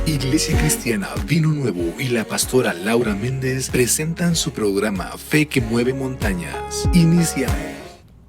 Iglesia Cristiana Vino Nuevo y la pastora Laura Méndez presentan su programa Fe que Mueve Montañas. Iniciamos.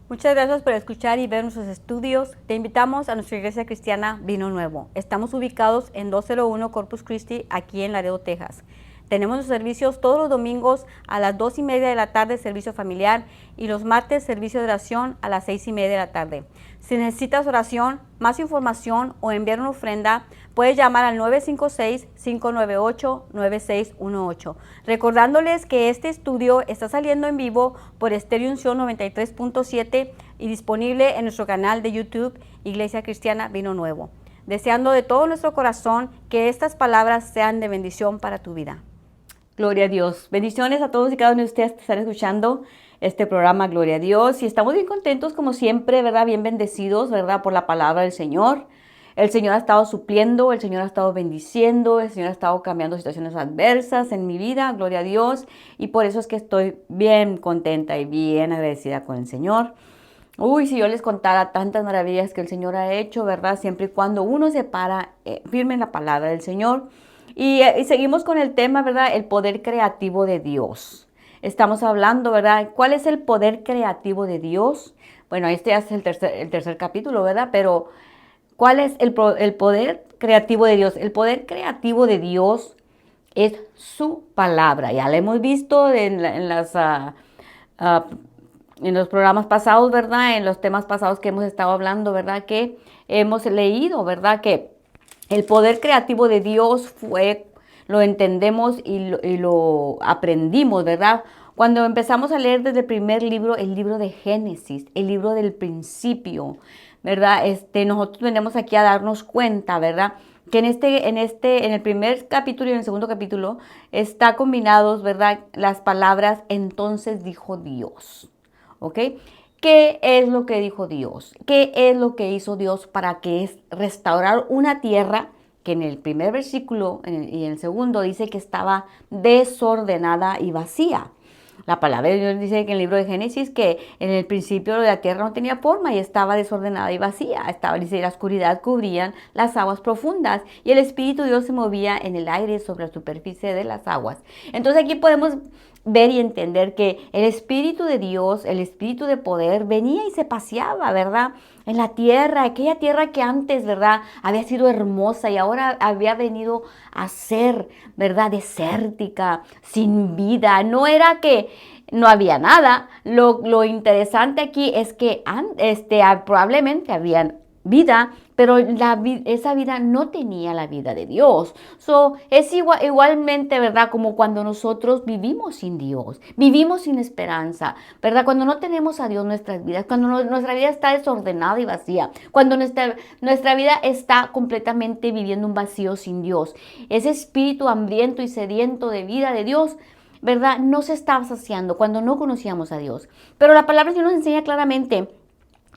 Muchas gracias por escuchar y ver nuestros estudios. Te invitamos a nuestra Iglesia Cristiana Vino Nuevo. Estamos ubicados en 201 Corpus Christi, aquí en Laredo, Texas. Tenemos los servicios todos los domingos a las 2:30 de la tarde, servicio familiar, y los martes, servicio de oración a las 6:30 de la tarde. Si necesitas oración, más información o enviar una ofrenda, puedes llamar al 956-598-9618. Recordándoles que este estudio está saliendo en vivo por Estéreo Unción 93.7 y disponible en nuestro canal de YouTube, Iglesia Cristiana Vino Nuevo. Deseando de todo nuestro corazón que estas palabras sean de bendición para tu vida. Gloria a Dios. Bendiciones a todos y cada uno de ustedes que están escuchando este programa, Gloria a Dios. Y estamos bien contentos, como siempre, ¿verdad? Bien bendecidos, ¿verdad? Por la palabra del Señor. El Señor ha estado supliendo, el Señor ha estado bendiciendo, el Señor ha estado cambiando situaciones adversas en mi vida, gloria a Dios. Y por eso es que estoy bien contenta y bien agradecida con el Señor. Uy, si yo les contara tantas maravillas que el Señor ha hecho, ¿verdad? Siempre y cuando uno se para firme en la palabra del Señor. Y seguimos con el tema, ¿verdad? El poder creativo de Dios. Estamos hablando, ¿verdad? ¿Cuál es el poder creativo de Dios? Bueno, este es el tercer capítulo, ¿verdad? Pero, ¿cuál es el poder creativo de Dios? El poder creativo de Dios es su palabra. Ya lo hemos visto en los programas pasados, ¿verdad? En los temas pasados que hemos estado hablando, ¿verdad? Que hemos leído, ¿verdad? Que el poder creativo de Dios lo entendemos y lo aprendimos, ¿verdad? Cuando empezamos a leer desde el primer libro, el libro de Génesis, el libro del principio, ¿verdad? Nosotros venimos aquí a darnos cuenta, ¿verdad? Que en el primer capítulo y en el segundo capítulo está combinados, ¿verdad? Las palabras, entonces dijo Dios, ¿ok? ¿Qué es lo que dijo Dios? ¿Qué es lo que hizo Dios para restaurar una tierra que en el primer versículo y en el segundo dice que estaba desordenada y vacía? La palabra de Dios dice que en el libro de Génesis que en el principio la tierra no tenía forma y estaba desordenada y vacía. Dice, la oscuridad cubrían las aguas profundas y el Espíritu de Dios se movía en el aire sobre la superficie de las aguas. Entonces aquí podemos ver y entender que el Espíritu de Dios, el Espíritu de poder, venía y se paseaba, ¿verdad? En la tierra, aquella tierra que antes, ¿verdad? Había sido hermosa y ahora había venido a ser, ¿verdad? Desértica, sin vida. No era que no había nada. Lo interesante aquí es que probablemente habían vida, pero esa vida no tenía la vida de Dios. Es igualmente, ¿verdad? Como cuando nosotros vivimos sin Dios, vivimos sin esperanza, ¿verdad? Cuando no tenemos a Dios en nuestras vidas, cuando nuestra vida está desordenada y vacía, cuando nuestra vida está completamente viviendo un vacío sin Dios. Ese espíritu hambriento y sediento de vida de Dios, ¿verdad? No se estaba saciando cuando no conocíamos a Dios. Pero la palabra de Dios nos enseña claramente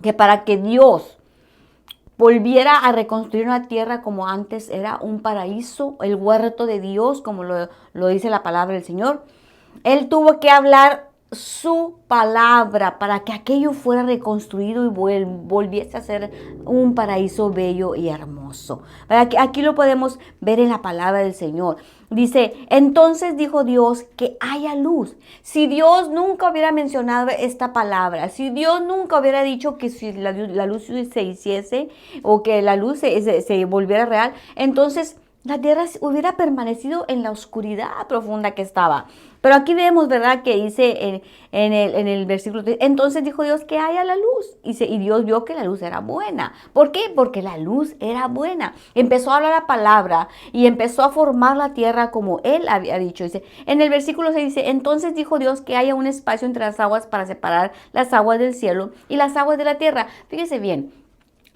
que para que Dios volviera a reconstruir una tierra como antes era un paraíso, el huerto de Dios, como lo dice la palabra del Señor, Él tuvo que hablar su palabra para que aquello fuera reconstruido y volviese a ser un paraíso bello y hermoso. Aquí lo podemos ver en la palabra del Señor. Dice, entonces dijo Dios que haya luz. Si Dios nunca hubiera mencionado esta palabra, si Dios nunca hubiera dicho que si la luz se hiciese o que la luz se volviera real, entonces la tierra hubiera permanecido en la oscuridad profunda que estaba. Pero aquí vemos, ¿verdad? Que dice en el versículo 3, entonces dijo Dios que haya la luz. Y Dios vio que la luz era buena. ¿Por qué? Porque la luz era buena. Empezó a hablar la palabra y empezó a formar la tierra como Él había dicho. Dice, en el versículo 6 dice, entonces dijo Dios que haya un espacio entre las aguas para separar las aguas del cielo y las aguas de la tierra. Fíjese bien.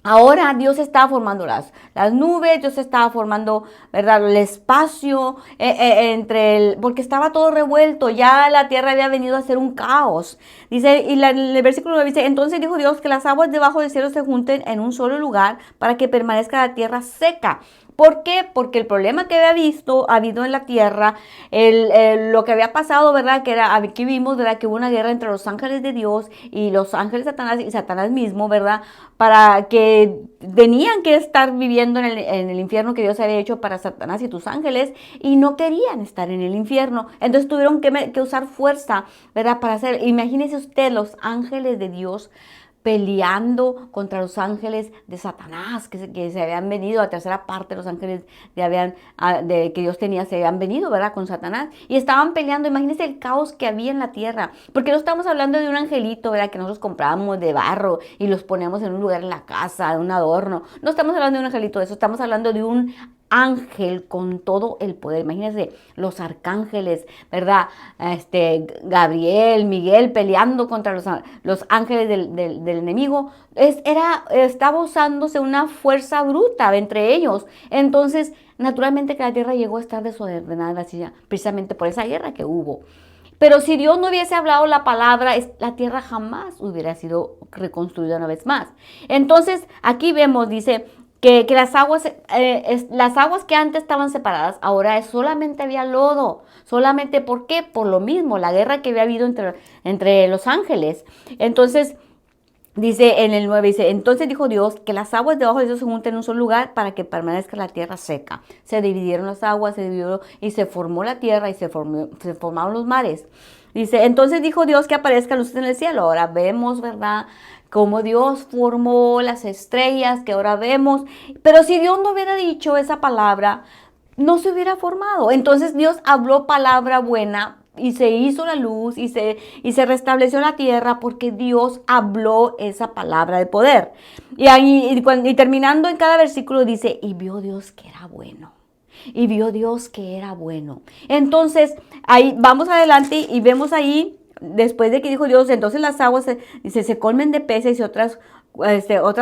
Ahora Dios estaba formando las nubes, Dios estaba formando, ¿verdad? El espacio porque estaba todo revuelto, ya la tierra había venido a ser un caos. Dice, en el versículo 9 dice, entonces dijo Dios que las aguas debajo del cielo se junten en un solo lugar para que permanezca la tierra seca. ¿Por qué? Porque el problema que había habido en la tierra, lo que había pasado, ¿verdad? Que era, aquí vimos, ¿verdad? Que hubo una guerra entre los ángeles de Dios y los ángeles de Satanás y Satanás mismo, ¿verdad? Para que tenían que estar viviendo en el infierno que Dios había hecho para Satanás y tus ángeles y no querían estar en el infierno. Entonces tuvieron que usar fuerza, ¿verdad? Para hacer, imagínese usted los ángeles de Dios peleando contra los ángeles de Satanás, que se habían venido, la tercera parte de los ángeles que Dios tenía, se habían venido, ¿verdad?, con Satanás, y estaban peleando. Imagínense el caos que había en la tierra, porque no estamos hablando de un angelito, ¿verdad?, que nosotros comprábamos de barro y los ponemos en un lugar en la casa, de un adorno. No estamos hablando de un angelito de eso, estamos hablando de un ángel con todo el poder. Imagínense los arcángeles, ¿verdad? Gabriel, Miguel peleando contra los ángeles del enemigo. Estaba usándose una fuerza bruta entre ellos. Entonces, naturalmente que la tierra llegó a estar desordenada precisamente por esa guerra que hubo. Pero si Dios no hubiese hablado la palabra, la tierra jamás hubiera sido reconstruida una vez más. Entonces, aquí vemos, dice, que las aguas que antes estaban separadas, ahora solamente había lodo. Solamente, ¿por qué? Por lo mismo, la guerra que había habido entre los ángeles. Entonces, dice en el 9, dice, entonces dijo Dios que las aguas debajo de Dios se junten en un solo lugar para que permanezca la tierra seca. Se dividieron las aguas, se dividió y se formó la tierra y se formaron los mares. Dice, entonces dijo Dios que aparezcan luces en el cielo. Ahora vemos, ¿verdad?, cómo Dios formó las estrellas que ahora vemos. Pero si Dios no hubiera dicho esa palabra, no se hubiera formado. Entonces Dios habló palabra buena y se hizo la luz y se restableció la tierra porque Dios habló esa palabra de poder. Y terminando en cada versículo dice, y vio Dios que era bueno. Y vio Dios que era bueno. Entonces, ahí vamos adelante y vemos ahí, después de que dijo Dios, entonces las aguas se colmen de peces y otras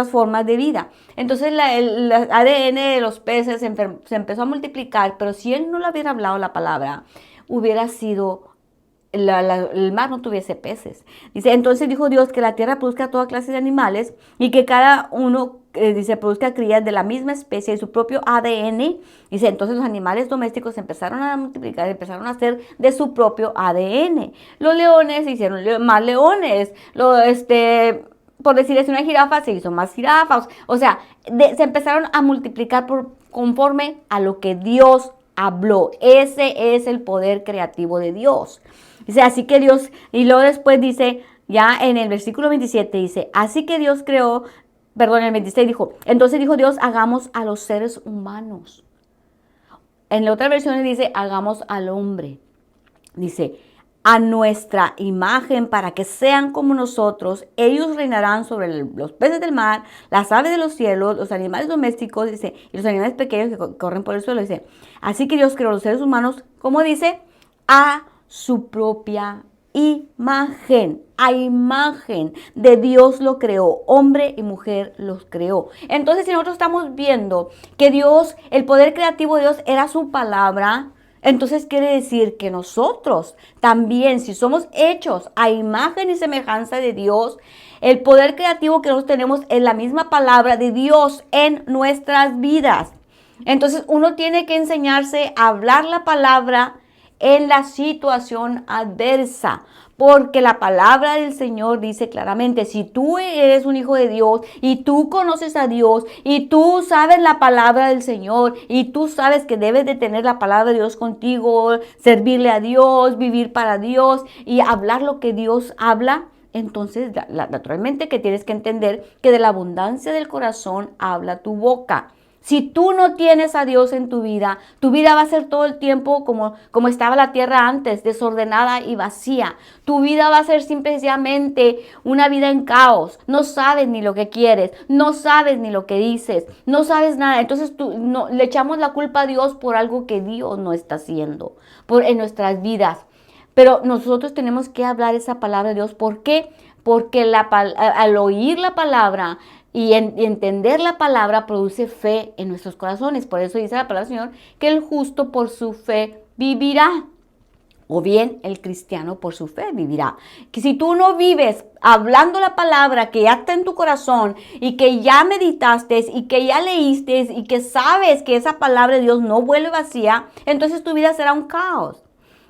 formas de vida. Entonces el ADN de los peces se empezó a multiplicar, pero si Él no le hubiera hablado la palabra, hubiera sido, el mar no tuviese peces. Dice, entonces dijo Dios que la tierra produzca toda clase de animales y que cada uno produzca crías de la misma especie y su propio ADN. Dice, entonces los animales domésticos empezaron a multiplicar, empezaron a hacer de su propio ADN. Los leones se hicieron más leones. Por decirles, una jirafa se hizo más jirafas. O sea, se empezaron a multiplicar conforme a lo que Dios habló. Ese es el poder creativo de Dios. Dice, así que Dios, y luego después dice, ya en el versículo 27 dice, así que Dios creó, perdón, el 26 dijo, entonces dijo Dios, hagamos a los seres humanos. En la otra versión dice, hagamos al hombre. Dice, a nuestra imagen para que sean como nosotros. Ellos reinarán sobre los peces del mar, las aves de los cielos, los animales domésticos, dice, y los animales pequeños que corren por el suelo. Dice, así que Dios creó los seres humanos, como dice, a su propia imagen. A imagen de Dios lo creó, hombre y mujer los creó. Entonces, si nosotros estamos viendo que Dios, el poder creativo de Dios era su palabra, entonces quiere decir que nosotros también, si somos hechos a imagen y semejanza de Dios, el poder creativo que nosotros tenemos es la misma palabra de Dios en nuestras vidas. Entonces uno tiene que enseñarse a hablar la palabra en la situación adversa. Porque la palabra del Señor dice claramente, si tú eres un hijo de Dios y tú conoces a Dios y tú sabes la palabra del Señor y tú sabes que debes de tener la palabra de Dios contigo, servirle a Dios, vivir para Dios y hablar lo que Dios habla, entonces naturalmente que tienes que entender que de la abundancia del corazón habla tu boca. Si tú no tienes a Dios en tu vida va a ser todo el tiempo como estaba la tierra antes, desordenada y vacía. Tu vida va a ser simplemente una vida en caos. No sabes ni lo que quieres, no sabes ni lo que dices, no sabes nada. Entonces le echamos la culpa a Dios por algo que Dios no está haciendo en nuestras vidas. Pero nosotros tenemos que hablar esa palabra de Dios. ¿Por qué? Porque al oír la palabra y entender la palabra produce fe en nuestros corazones. Por eso dice la palabra del Señor que el justo por su fe vivirá. o bien el cristiano por su fe vivirá. Que si tú no vives hablando la palabra que ya está en tu corazón y que ya meditaste y que ya leíste y que sabes que esa palabra de Dios no vuelve vacía, entonces tu vida será un caos.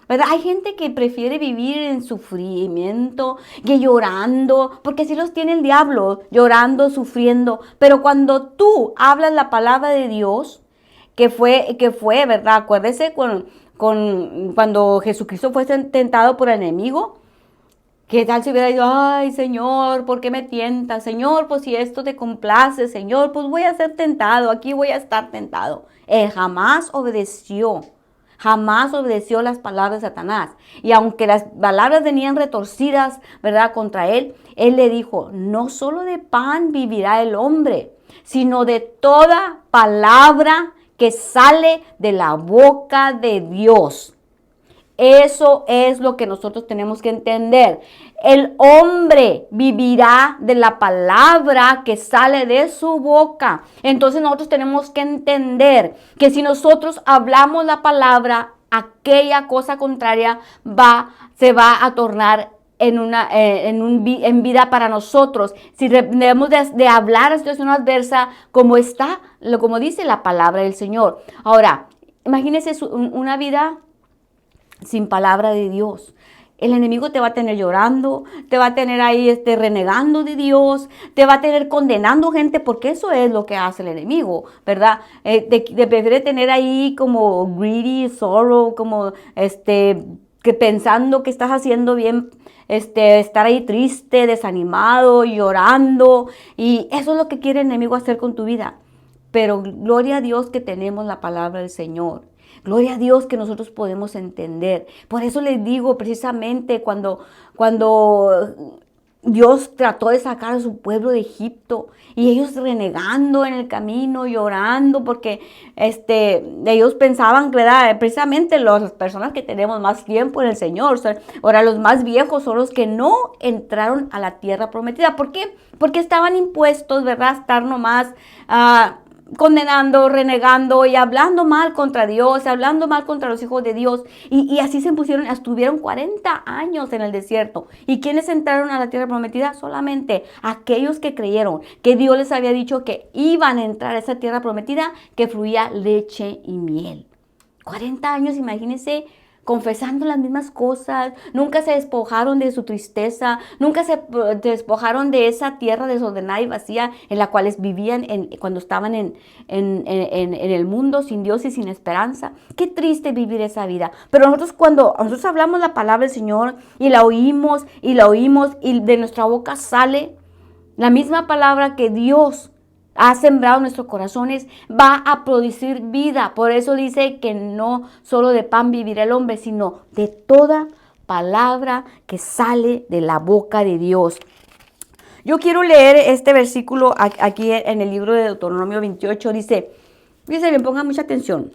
¿Verdad? Hay gente que prefiere vivir en sufrimiento, que llorando, porque así los tiene el diablo, llorando, sufriendo. Pero cuando tú hablas la palabra de Dios, que fue, ¿verdad? Acuérdese cuando Jesucristo fue tentado por el enemigo. ¿Qué tal si hubiera dicho, ay, Señor, ¿por qué me tientas? Señor, pues si esto te complace, Señor, pues voy a ser tentado, aquí voy a estar tentado. Él jamás obedeció las palabras de Satanás. Y aunque las palabras venían retorcidas, ¿verdad?, contra él, él le dijo, no solo de pan vivirá el hombre, sino de toda palabra que sale de la boca de Dios. Eso es lo que nosotros tenemos que entender. El hombre vivirá de la palabra que sale de su boca. Entonces nosotros tenemos que entender que si nosotros hablamos la palabra, aquella cosa contraria se va a tornar en vida para nosotros. Si debemos de hablar a situación adversa como dice la palabra del Señor. Ahora, imagínense una vida sin palabra de Dios. El enemigo te va a tener llorando, te va a tener ahí renegando de Dios, te va a tener condenando gente, porque eso es lo que hace el enemigo, ¿verdad? Te prefiere tener ahí como greedy, sorrow, como que pensando que estás haciendo bien, estar ahí triste, desanimado, llorando, y eso es lo que quiere el enemigo hacer con tu vida. Pero gloria a Dios que tenemos la palabra del Señor. Gloria a Dios que nosotros podemos entender. Por eso les digo precisamente cuando Dios trató de sacar a su pueblo de Egipto y ellos renegando en el camino, llorando porque ellos pensaban, ¿verdad? Precisamente las personas que tenemos más tiempo en el Señor, ahora los más viejos son los que no entraron a la tierra prometida. ¿Por qué? Porque estaban impuestos, ¿verdad? A estar nomás condenando, renegando y hablando mal contra Dios, hablando mal contra los hijos de Dios. Y así estuvieron 40 años en el desierto. ¿Y quiénes entraron a la tierra prometida? Solamente aquellos que creyeron que Dios les había dicho que iban a entrar a esa tierra prometida que fluía leche y miel. 40 años, imagínense, confesando las mismas cosas, nunca se despojaron de su tristeza, nunca se despojaron de esa tierra desordenada y vacía en la cual vivían cuando estaban en el mundo sin Dios y sin esperanza. Qué triste vivir esa vida. Pero cuando nosotros hablamos la palabra del Señor y la oímos y de nuestra boca sale la misma palabra que Dios ha sembrado en nuestros corazones, va a producir vida. Por eso dice que no solo de pan vivirá el hombre, sino de toda palabra que sale de la boca de Dios. Yo quiero leer este versículo aquí en el libro de Deuteronomio 28. Dice bien, pongan mucha atención.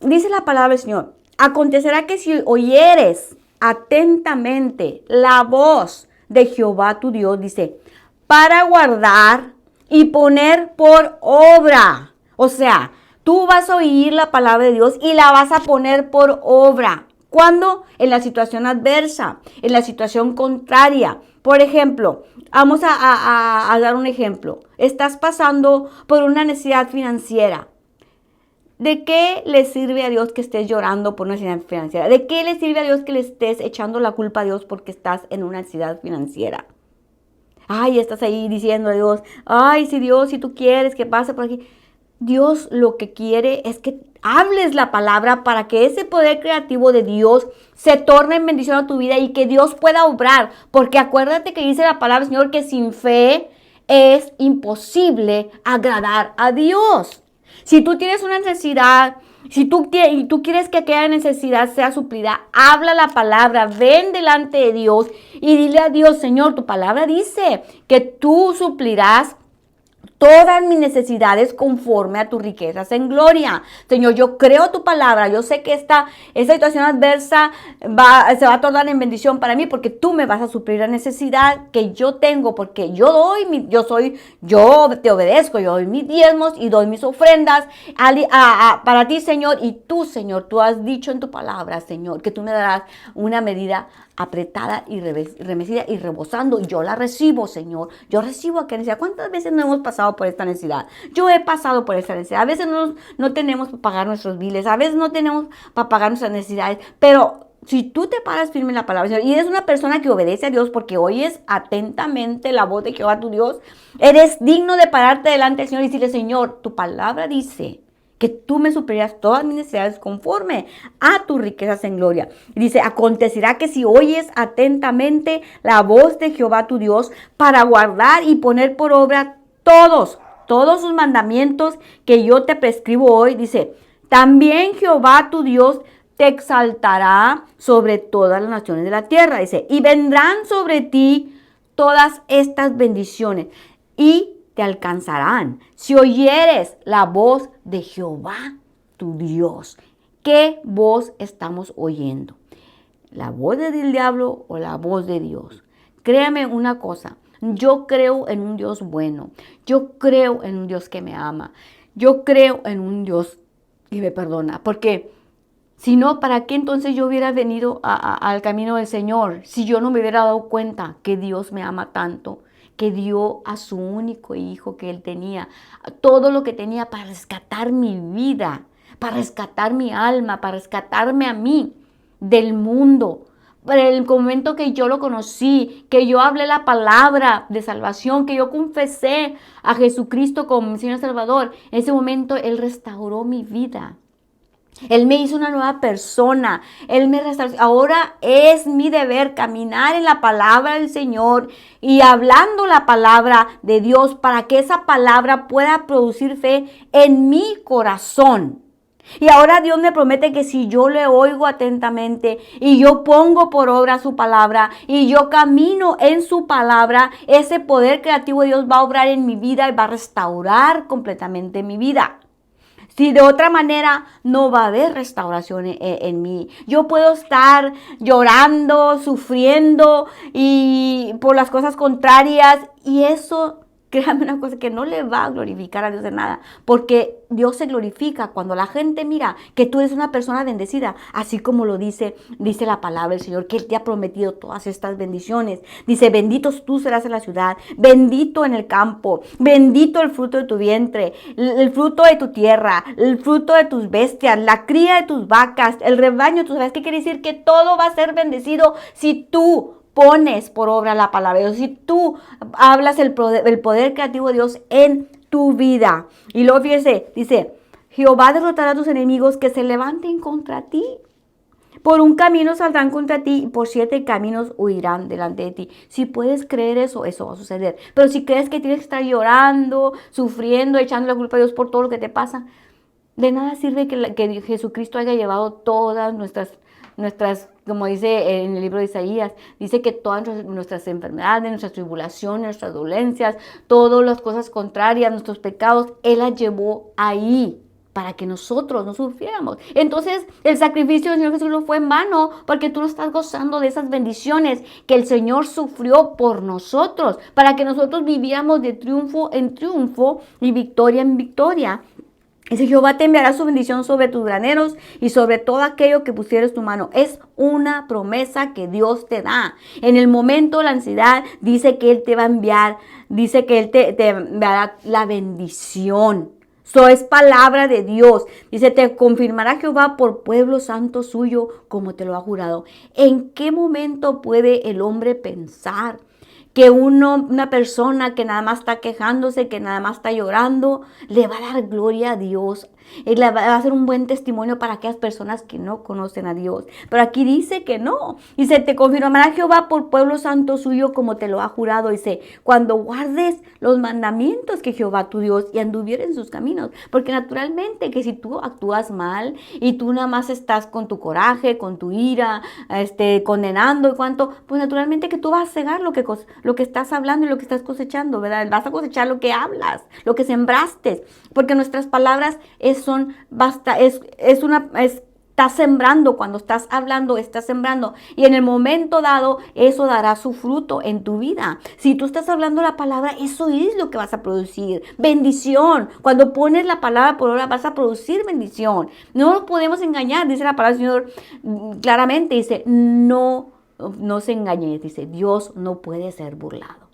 Dice la palabra del Señor: acontecerá que si oyeres atentamente la voz de Jehová tu Dios, dice, para guardar y poner por obra. O sea, tú vas a oír la palabra de Dios y la vas a poner por obra. ¿Cuándo? En la situación adversa, en la situación contraria. Por ejemplo, vamos a dar un ejemplo. Estás pasando por una necesidad financiera. ¿De qué le sirve a Dios que estés llorando por una necesidad financiera? ¿De qué le sirve a Dios que le estés echando la culpa a Dios porque estás en una necesidad financiera? Ay, estás ahí diciendo a Dios, ay, si tú quieres que pase por aquí. Dios lo que quiere es que hables la palabra para que ese poder creativo de Dios se torne en bendición a tu vida y que Dios pueda obrar. Porque acuérdate que dice la palabra del Señor que sin fe es imposible agradar a Dios. Si tú tienes una necesidad, si tú quieres que aquella necesidad sea suplida, habla la palabra, ven delante de Dios y dile a Dios, Señor, tu palabra dice que tú suplirás todas mis necesidades conforme a tus riquezas en gloria. Señor, yo creo tu palabra. Yo sé que esta situación adversa se va a tornar en bendición para mí, porque tú me vas a suplir la necesidad que yo tengo, porque yo te obedezco, yo doy mis diezmos y doy mis ofrendas para ti, Señor. Y tú, Señor, tú has dicho en tu palabra, Señor, que tú me darás una medida apretada y remecida y rebosando. Yo la recibo, Señor. Yo recibo aquella necesidad. ¿Cuántas veces no hemos pasado por esta necesidad? Yo he pasado por esta necesidad. A veces no tenemos para pagar nuestros biles. A veces no tenemos para pagar nuestras necesidades. Pero si tú te paras firme en la palabra, Señor, y eres una persona que obedece a Dios porque oyes atentamente la voz de Jehová tu Dios, eres digno de pararte delante del Señor y decirle, Señor, tu palabra dice que tú me suplirás todas mis necesidades conforme a tus riquezas en gloria. Y dice, acontecerá que si oyes atentamente la voz de Jehová tu Dios para guardar y poner por obra todos sus mandamientos que yo te prescribo hoy, dice, también Jehová tu Dios te exaltará sobre todas las naciones de la tierra. Dice, y vendrán sobre ti todas estas bendiciones y te alcanzarán si oyeres la voz de Jehová tu Dios. ¿Qué voz estamos oyendo? ¿La voz del diablo o la voz de Dios? Créame una cosa, yo creo en un Dios bueno, yo creo en un Dios que me ama, yo creo en un Dios que me perdona, porque si no, ¿para qué entonces yo hubiera venido al camino del Señor? Si yo no me hubiera dado cuenta que Dios me ama tanto, que dio a su único hijo que él tenía, todo lo que tenía para rescatar mi vida, para rescatar mi alma, para rescatarme a mí del mundo. Para el momento que yo lo conocí, que yo hablé la palabra de salvación, que yo confesé a Jesucristo como mi Señor Salvador, en ese momento Él restauró mi vida. Él me hizo una nueva persona. Él me restauró. Ahora es mi deber caminar en la palabra del Señor y hablando la palabra de Dios para que esa palabra pueda producir fe en mi corazón. Y ahora Dios me promete que si yo le oigo atentamente y yo pongo por obra su palabra y yo camino en su palabra, ese poder creativo de Dios va a obrar en mi vida y va a restaurar completamente mi vida. Si de otra manera no va a haber restauración en mí. Yo puedo estar llorando, sufriendo y por las cosas contrarias y eso, créame una cosa, que no le va a glorificar a Dios de nada, porque Dios se glorifica cuando la gente mira que tú eres una persona bendecida, así como lo dice la palabra del Señor, que Él te ha prometido todas estas bendiciones. Dice, bendito tú serás en la ciudad, bendito en el campo, bendito el fruto de tu vientre, el fruto de tu tierra, el fruto de tus bestias, la cría de tus vacas, el rebaño de tus ovejas. ¿Qué quiere decir? Que todo va a ser bendecido si tú pones por obra la palabra de Dios, si tú hablas el poder creativo de Dios en tu vida. Y luego fíjese, dice, Jehová derrotará a tus enemigos que se levanten contra ti. Por un camino saldrán contra ti y por 7 caminos huirán delante de ti. Si puedes creer eso, eso va a suceder. Pero si crees que tienes que estar llorando, sufriendo, echando la culpa a Dios por todo lo que te pasa, de nada sirve que Jesucristo haya llevado todas nuestras, como dice en el libro de Isaías, dice que todas nuestras enfermedades, nuestras tribulaciones, nuestras dolencias, todas las cosas contrarias, nuestros pecados, Él las llevó ahí para que nosotros no sufriéramos. Entonces, el sacrificio del Señor Jesús no fue en vano, porque tú no estás gozando de esas bendiciones que el Señor sufrió por nosotros, para que nosotros viviéramos de triunfo en triunfo y victoria en victoria. Dice, Jehová te enviará su bendición sobre tus graneros y sobre todo aquello que pusieres tu mano. Es una promesa que Dios te da. En el momento de la ansiedad, dice que Él te va a enviar, dice que Él te enviará la bendición. Eso es palabra de Dios. Dice, te confirmará Jehová por pueblo santo suyo, como te lo ha jurado. ¿En qué momento puede el hombre pensar que una persona que nada más está quejándose, que nada más está llorando, le va a dar gloria a Dios? Y va a ser un buen testimonio para aquellas personas que no conocen a Dios. Pero aquí dice que no. Dice, te confirmará Jehová por pueblo santo suyo como te lo ha jurado. Dice, cuando guardes los mandamientos que Jehová tu Dios y anduvieres en sus caminos. Porque naturalmente que si tú actúas mal y tú nada más estás con tu coraje, con tu ira, condenando y cuanto, pues naturalmente que tú vas a cegar lo que estás hablando y lo que estás cosechando, ¿verdad? Vas a cosechar lo que hablas, lo que sembraste. Porque nuestras palabras estás sembrando, cuando estás hablando, estás sembrando. Y en el momento dado, eso dará su fruto en tu vida. Si tú estás hablando la palabra, eso es lo que vas a producir. Bendición. Cuando pones la palabra por obra, vas a producir bendición. No nos podemos engañar, dice la palabra del Señor claramente. Dice, no se engañe. Dice, Dios no puede ser burlado.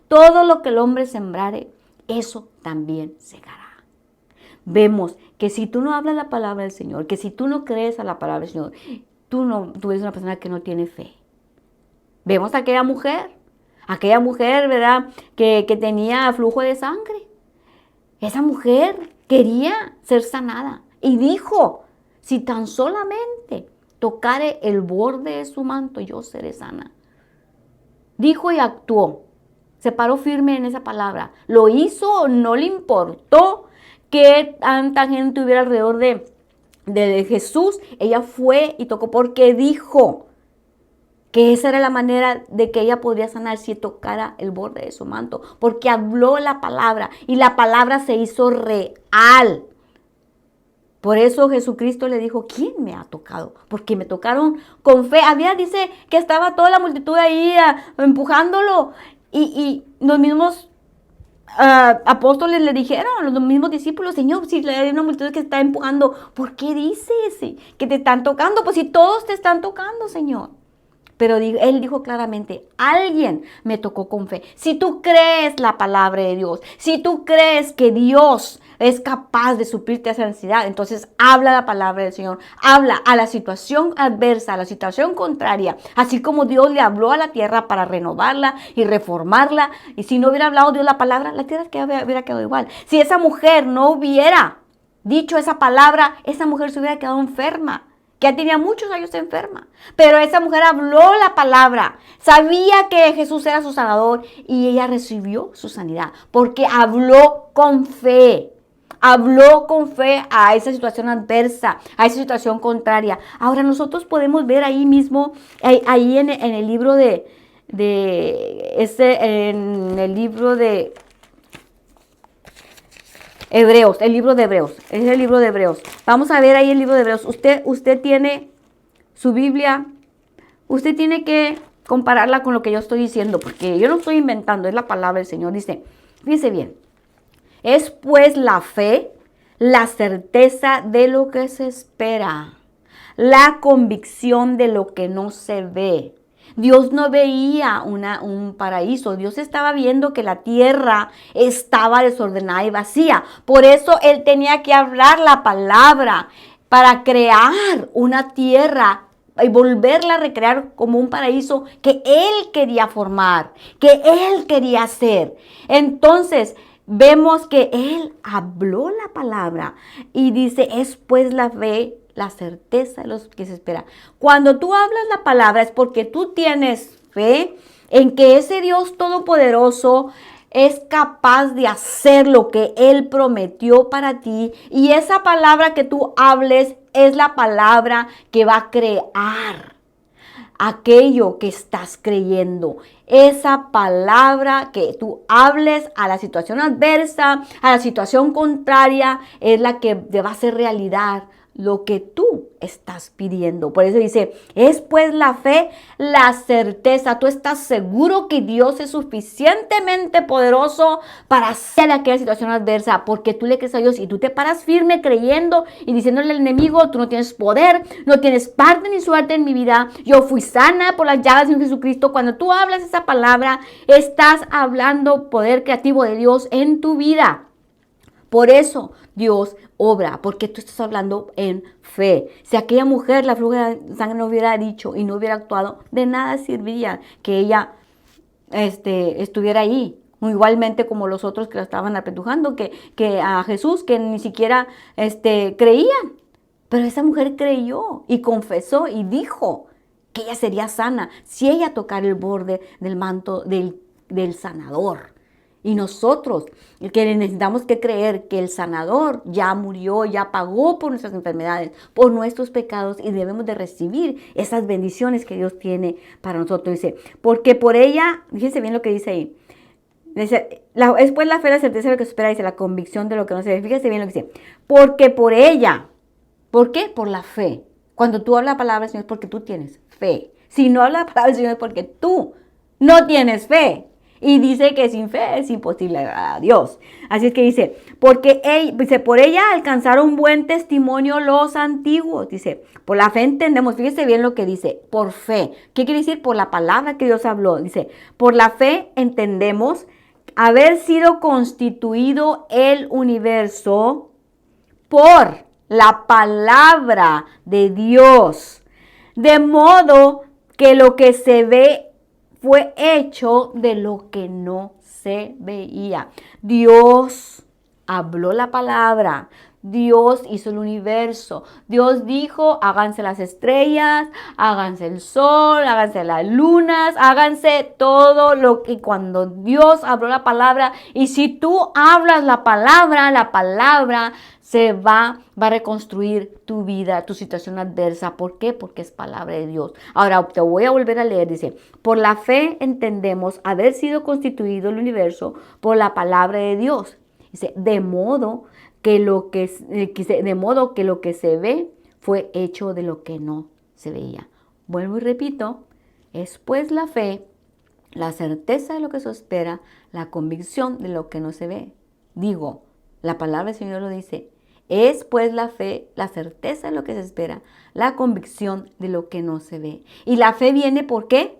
Todo lo que el hombre sembrare, eso también segará. Vemos que si tú no hablas la palabra del Señor, que si tú no crees a la palabra del Señor, tú eres una persona que no tiene fe. Vemos a aquella mujer, ¿verdad? Que tenía flujo de sangre. Esa mujer quería ser sanada y dijo, si tan solamente tocare el borde de su manto, yo seré sana. Dijo y actuó. Se paró firme en esa palabra. Lo hizo, no le importó que tanta gente hubiera alrededor de Jesús. Ella fue y tocó porque dijo que esa era la manera de que ella podría sanar si tocara el borde de su manto. Porque habló la palabra y la palabra se hizo real. Por eso Jesucristo le dijo, ¿quién me ha tocado? Porque me tocaron con fe. Dice que estaba toda la multitud ahí empujándolo. Y los mismos apóstoles le dijeron, los mismos discípulos, Señor, si hay una multitud que está empujando, ¿por qué dices que te están tocando? Pues si todos te están tocando, Señor. Pero él dijo claramente, alguien me tocó con fe. Si tú crees la palabra de Dios, si tú crees que Dios es capaz de suplirte esa necesidad, entonces habla la palabra del Señor. Habla a la situación adversa, a la situación contraria. Así como Dios le habló a la tierra para renovarla y reformarla. Y si no hubiera hablado Dios la palabra, la tierra hubiera quedado igual. Si esa mujer no hubiera dicho esa palabra, esa mujer se hubiera quedado enferma. Que ya tenía muchos años enferma. Pero esa mujer habló la palabra. Sabía que Jesús era su sanador y ella recibió su sanidad. Porque habló con fe. Habló con fe a esa situación adversa, a esa situación contraria. Ahora nosotros podemos ver ahí mismo, ahí en el libro en el libro de Hebreos, es el libro de Hebreos. Vamos a ver ahí el libro de Hebreos. Usted tiene su Biblia, usted tiene que compararla con lo que yo estoy diciendo, porque yo no estoy inventando, es la palabra del Señor. Dice bien, es pues la fe, la certeza de lo que se espera, la convicción de lo que no se ve. Dios no veía un paraíso. Dios estaba viendo que la tierra estaba desordenada y vacía. Por eso Él tenía que hablar la palabra para crear una tierra y volverla a recrear como un paraíso que Él quería formar, que Él quería hacer. Entonces, vemos que Él habló la palabra y dice, es pues la fe, la certeza de los que se espera. Cuando tú hablas la palabra es porque tú tienes fe en que ese Dios todopoderoso es capaz de hacer lo que Él prometió para ti. Y esa palabra que tú hables es la palabra que va a crear aquello que estás creyendo. Esa palabra que tú hables a la situación adversa, a la situación contraria, es la que te va a hacer realidad lo que tú estás pidiendo. Por eso dice, es pues la fe, la certeza. Tú estás seguro que Dios es suficientemente poderoso para hacer aquella situación adversa, porque tú le crees a Dios y tú te paras firme creyendo y diciéndole al enemigo, tú no tienes poder, no tienes parte ni suerte en mi vida. Yo fui sana por las llagas de Jesucristo. Cuando tú hablas esa palabra, estás hablando poder creativo de Dios en tu vida. Por eso Dios obra, porque tú estás hablando en fe. Si aquella mujer, la flujo de sangre, no hubiera dicho y no hubiera actuado, de nada serviría que ella estuviera ahí igualmente como los otros que la estaban apretujando, que a Jesús, que ni siquiera creían. Pero esa mujer creyó y confesó y dijo que ella sería sana si ella tocara el borde del manto del sanador. Y nosotros, que necesitamos que creer que el sanador ya murió, ya pagó por nuestras enfermedades, por nuestros pecados, y debemos de recibir esas bendiciones que Dios tiene para nosotros. Dice, porque por ella, fíjense bien lo que dice ahí. Dice, después la fe, la certeza de lo que se espera, dice, la convicción de lo que no se ve. Fíjense bien lo que dice. Porque por ella, ¿por qué? Por la fe. Cuando tú hablas la palabra del Señor es porque tú tienes fe. Si no hablas la palabra del Señor es porque tú no tienes fe. Y dice que sin fe es imposible agradar a Dios. Así es que dice, dice, por ella alcanzaron buen testimonio los antiguos. Dice, por la fe entendemos, fíjese bien lo que dice, por fe. ¿Qué quiere decir? Por la palabra que Dios habló. Dice, por la fe entendemos haber sido constituido el universo por la palabra de Dios. De modo que lo que se ve fue hecho de lo que no se veía. Dios habló la palabra. Dios hizo el universo. Dios dijo, háganse las estrellas, háganse el sol, háganse las lunas, háganse todo lo que cuando Dios habló la palabra. Y si tú hablas la palabra se va a reconstruir tu vida, tu situación adversa. ¿Por qué? Porque es palabra de Dios. Ahora te voy a volver a leer. Dice, por la fe entendemos haber sido constituido el universo por la palabra de Dios. Dice, de modo que lo que se ve fue hecho de lo que no se veía. Vuelvo y repito, es pues la fe, la certeza de lo que se espera, la convicción de lo que no se ve. Digo, la palabra del Señor lo dice, es pues la fe, la certeza de lo que se espera, la convicción de lo que no se ve. Y la fe viene ¿por qué?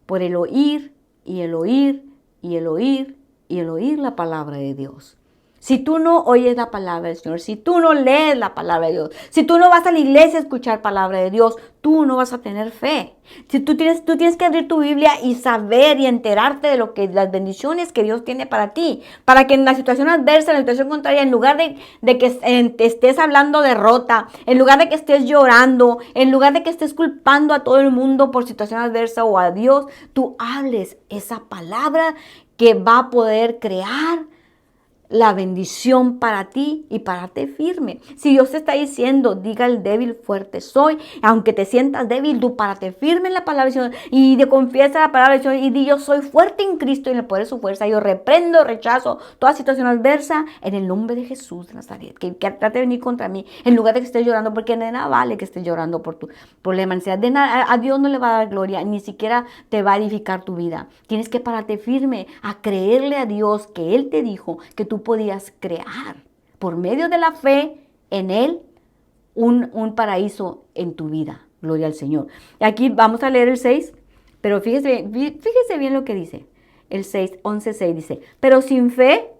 Por el oír y el oír y el oír y el oír la palabra de Dios. Si tú no oyes la palabra del Señor, si tú no lees la palabra de Dios, si tú no vas a la iglesia a escuchar palabra de Dios, tú no vas a tener fe. Si tú tienes que abrir tu Biblia y saber y enterarte de las bendiciones que Dios tiene para ti, para que en la situación adversa, en la situación contraria, en lugar de que te estés hablando derrota, en lugar de que estés llorando, en lugar de que estés culpando a todo el mundo por situación adversa o a Dios, tú hables esa palabra que va a poder crear la bendición para ti y párate firme. Si Dios te está diciendo, diga el débil, fuerte soy, aunque te sientas débil, tú párate firme en la palabra del Señor y confiesa la palabra del Señor y di, yo soy fuerte en Cristo y en el poder de su fuerza. Yo reprendo, rechazo toda situación adversa en el nombre de Jesús de Nazaret, que trate de venir contra mí, en lugar de que estés llorando, porque de nada vale que estés llorando por tu problema. De nada, a Dios no le va a dar gloria, ni siquiera te va a edificar tu vida. Tienes que pararte firme a creerle a Dios que Él te dijo que tú podías crear por medio de la fe en Él un paraíso en tu vida. Gloria al Señor. Aquí vamos a leer el 6, pero fíjese bien lo que dice. El 6, 11:6 dice, pero sin fe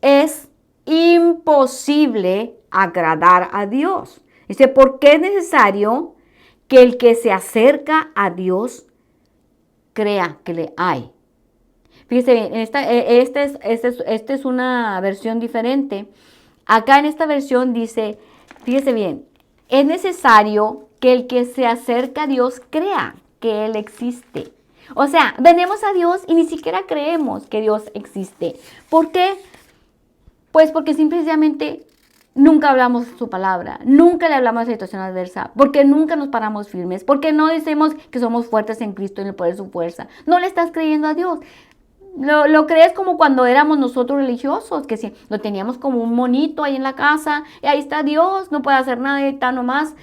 es imposible agradar a Dios. Dice, porque es necesario que el que se acerca a Dios crea que le hay. Fíjese bien, esta es una versión diferente. Acá en esta versión dice, fíjese bien, es necesario que el que se acerca a Dios crea que Él existe. O sea, venimos a Dios y ni siquiera creemos que Dios existe. ¿Por qué? Pues porque simplemente nunca hablamos su palabra, nunca le hablamos de situación adversa, porque nunca nos paramos firmes, porque no decimos que somos fuertes en Cristo y en el poder de su fuerza. No le estás creyendo a Dios. Lo crees como cuando éramos nosotros religiosos, que si lo teníamos como un monito ahí en la casa, y ahí está Dios, no puede hacer nada y está nomás.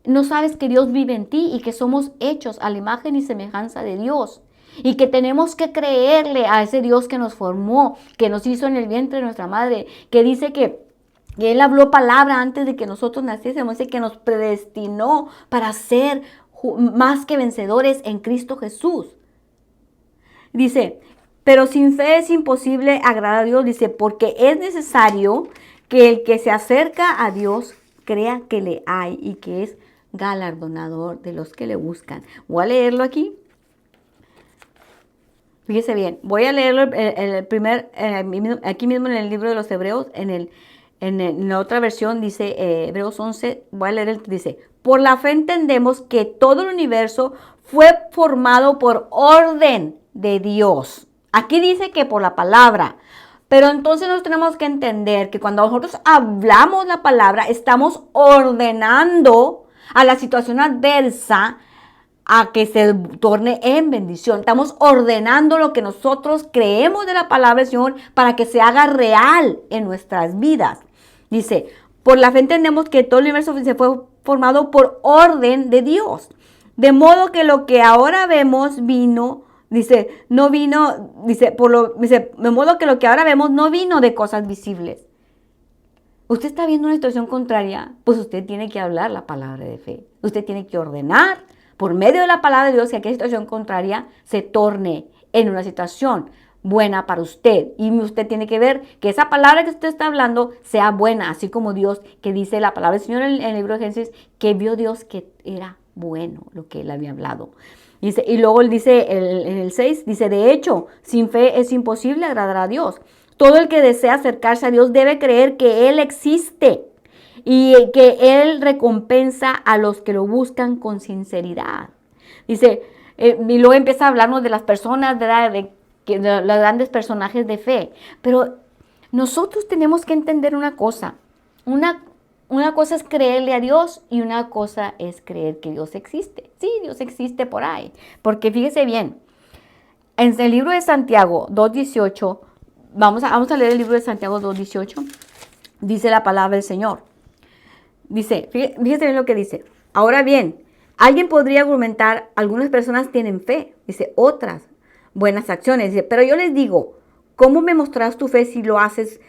No sabes que Dios vive en ti y que somos hechos a la imagen y semejanza de Dios. Y que tenemos que creerle a ese Dios que nos formó, que nos hizo en el vientre de nuestra madre, que dice que Él habló palabra antes de que nosotros naciésemos y que nos predestinó para ser más que vencedores en Cristo Jesús. Dice, pero sin fe es imposible agradar a Dios, dice, porque es necesario que el que se acerca a Dios crea que le hay y que es galardonador de los que le buscan. Voy a leerlo aquí. Fíjese bien, voy a leerlo el primer, aquí mismo en el libro de los Hebreos, en la otra versión dice, Hebreos 11, voy a leer, dice, por la fe entendemos que todo el universo fue formado por orden de Dios. Aquí dice que por la palabra. Pero entonces nos tenemos que entender que cuando nosotros hablamos la palabra, estamos ordenando a la situación adversa a que se torne en bendición. Estamos ordenando lo que nosotros creemos de la palabra del Señor para que se haga real en nuestras vidas. Dice, por la fe entendemos que todo el universo se fue formado por orden de Dios. De modo que lo que ahora vemos vino, dice, no vino, dice, de modo que lo que ahora vemos no vino de cosas visibles. Usted está viendo una situación contraria, pues usted tiene que hablar la palabra de fe. Usted tiene que ordenar por medio de la palabra de Dios que aquella situación contraria se torne en una situación buena para usted. Y usted tiene que ver que esa palabra que usted está hablando sea buena, así como Dios, que dice la palabra del Señor en el libro de Génesis, que vio Dios que era bueno lo que él había hablado. Dice, y luego él dice en el 6, dice, de hecho, sin fe es imposible agradar a Dios. Todo el que desea acercarse a Dios debe creer que Él existe y que Él recompensa a los que lo buscan con sinceridad. Dice, y luego empieza a hablarnos de las personas, de los grandes personajes de fe. Pero nosotros tenemos que entender una cosa. Una cosa es creerle a Dios y una cosa es creer que Dios existe. Sí, Dios existe por ahí. Porque fíjese bien, en el libro de Santiago 2.18, vamos a leer el libro de Santiago 2.18, dice la palabra del Señor. Dice, fíjese bien lo que dice. Ahora bien, alguien podría argumentar, algunas personas tienen fe, dice, otras buenas acciones. Dice, pero yo les digo, ¿cómo me mostrarás tu fe si no haces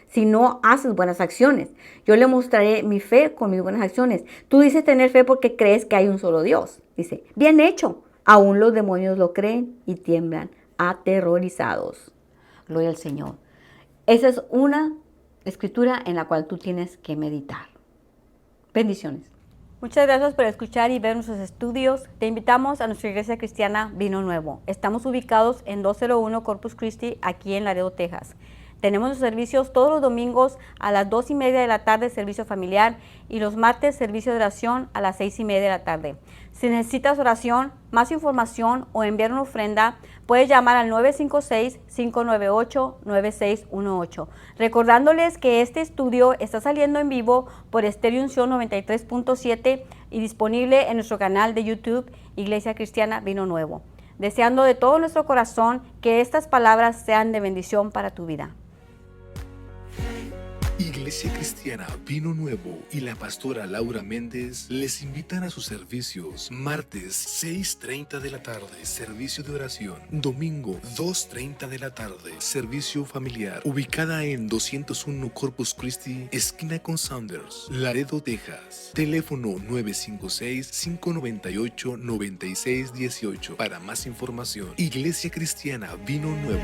buenas acciones? Yo le mostraré mi fe con mis buenas acciones. Tú dices tener fe porque crees que hay un solo Dios. Dice, bien hecho. Aún los demonios lo creen y tiemblan, aterrorizados. Gloria al Señor. Esa es una escritura en la cual tú tienes que meditar. Bendiciones. Muchas gracias por escuchar y ver nuestros estudios. Te invitamos a nuestra iglesia cristiana Vino Nuevo. Estamos ubicados en 201 Corpus Christi, aquí en Laredo, Texas. Tenemos los servicios todos los domingos a las 2:30 de la tarde, servicio familiar, y los martes, servicio de oración a las 6:30 de la tarde. Si necesitas oración, más información o enviar una ofrenda, puedes llamar al 956-598-9618. Recordándoles que este estudio está saliendo en vivo por Estéreo Unción 93.7 y disponible en nuestro canal de YouTube, Iglesia Cristiana Vino Nuevo. Deseando de todo nuestro corazón que estas palabras sean de bendición para tu vida. Iglesia Cristiana Vino Nuevo y la pastora Laura Méndez les invitan a sus servicios martes 6:30 de la tarde, servicio de oración, domingo 2:30 de la tarde, servicio familiar, ubicada en 201 Corpus Christi, esquina con Saunders, Laredo, Texas. Teléfono 956-598-9618 para más información. Iglesia Cristiana Vino Nuevo.